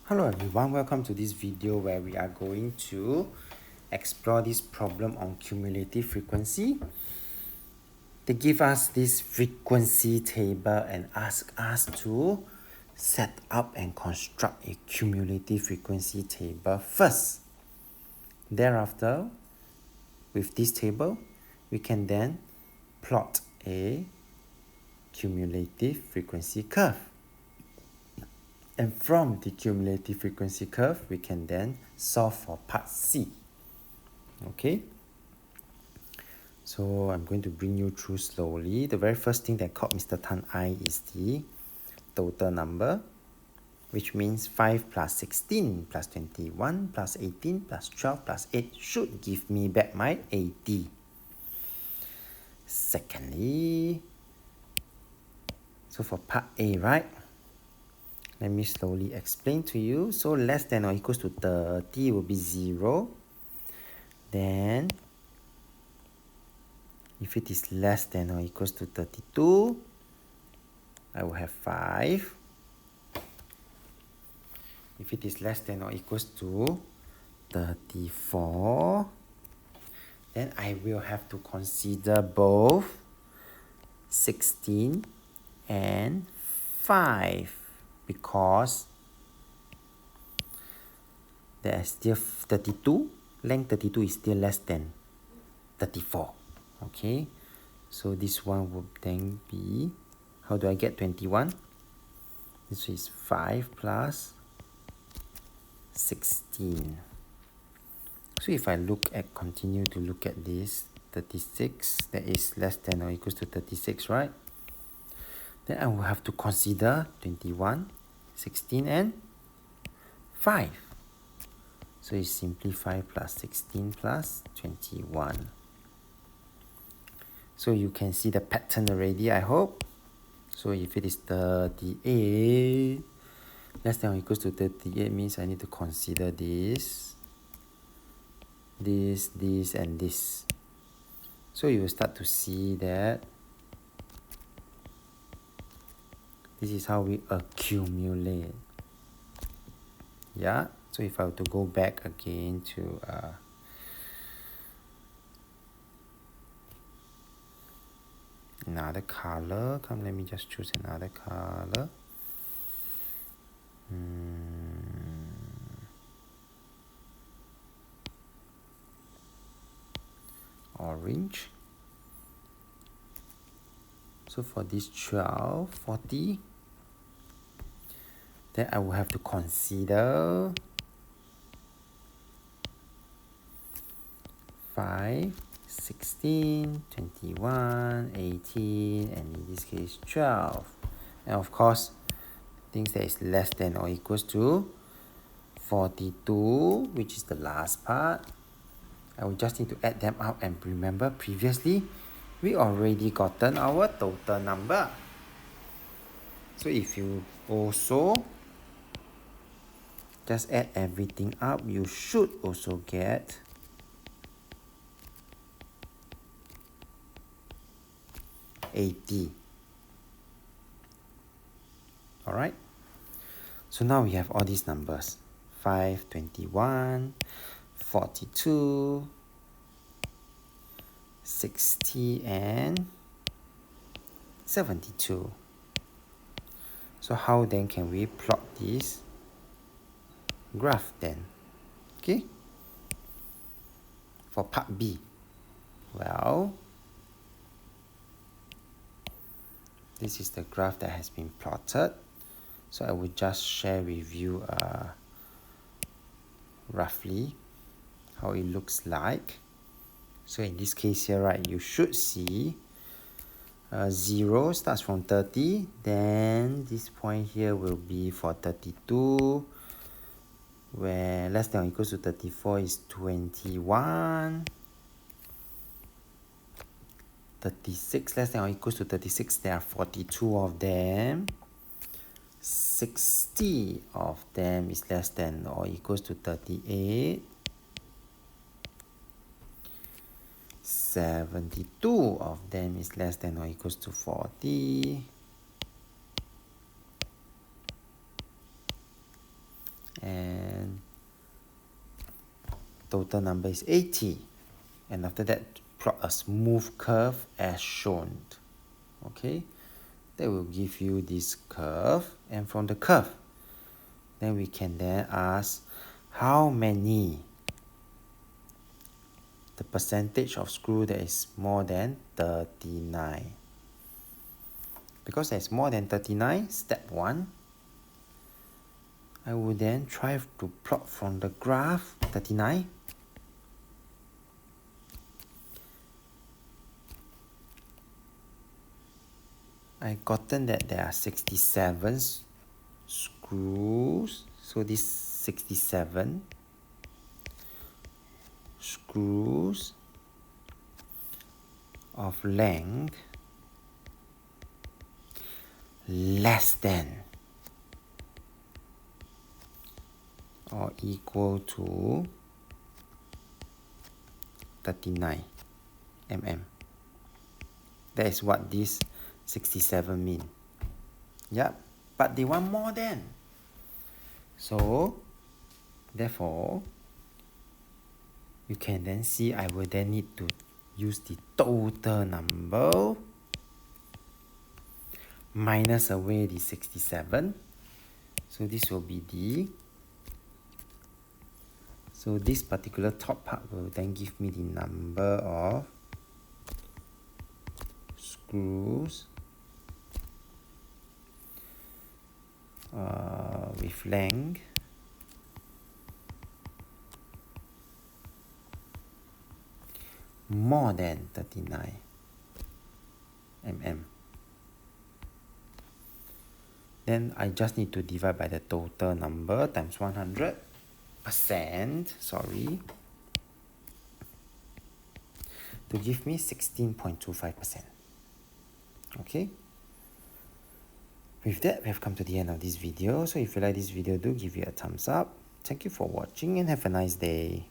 Hello everyone, welcome to this video where we are going to explore this problem on cumulative frequency. They give us this frequency table and ask us to set up and construct a cumulative frequency table first. Thereafter, with this table, we can then plot a cumulative frequency curve. And from the cumulative frequency curve, we can then solve for part C. Okay? So I'm going to bring you through slowly. The very first thing that caught Mr. Tan's eye is the total number, which means 5 plus 16 plus 21 plus 18 plus 12 plus 8 should give me back my 80. Secondly, so for part A, right? Let me slowly explain to you. So less than or equals to 30 will be 0. Then, if it is less than or equals to 32, I will have 5. If it is less than or equals to 34, then I will have to consider both 16 and 5 because there is still 32. Length 32 is still less than 34. Okay, so this one would then be, how do I get 21? This is 5 plus 16. So if I continue to look at this, 36, that is less than or equals to 36, right? Then I will have to consider 21, 16 and 5. So it's simply 5 plus 16 plus 21. So you can see the pattern already, I hope. So if it is 38, less than or equals to 38 means I need to consider this, and this. So you will start to see that this is how we accumulate. Yeah, so if I were to go back again to another color, let me just choose another color. Orange. So for this 12, 40, then I will have to consider 5, 16, 21, 18, and in this case 12. And of course, things that is less than or equals to 42, which is the last part. I will just need to add them up, and remember previously we already gotten our total number. So if you also just add everything up, you should also get 80. Alright? So now we have all these numbers. 5, 21, 42, 60, and 72. So how then can we plot this graph then? Okay? For part B, well, this is the graph that has been plotted. So I will just share with you roughly how it looks like. So in this case here, right, you should see 0 starts from 30, then this point here will be for 32, where less than or equals to 34 is 21, 36 less than or equals to 36, there are 42 of them, 60 of them is less than or equals to 38, 72 of them is less than or equals to 40, total number is 80. And after that, plot a smooth curve as shown. Okay, that will give you this curve, and from the curve, then we can then ask how many, the percentage of screw that is more than 39. Because there's more than 39, step 1, I will then try to plot from the graph 39. I gotten that there are 67 screws, so this 67 screws of length less than or equal to 39 mm. That is what this 67 mean. Yep, but they want more than. So, therefore, you can then see I will then need to use the total number minus away the 67. So this will be the, so this particular top part will then give me the number of screws with length more than 39 mm. Then I just need to divide by the total number times 100%, to give me 16.25%. Okay? With that, we have come to the end of this video. So if you like this video, do give it a thumbs up. Thank you for watching and have a nice day.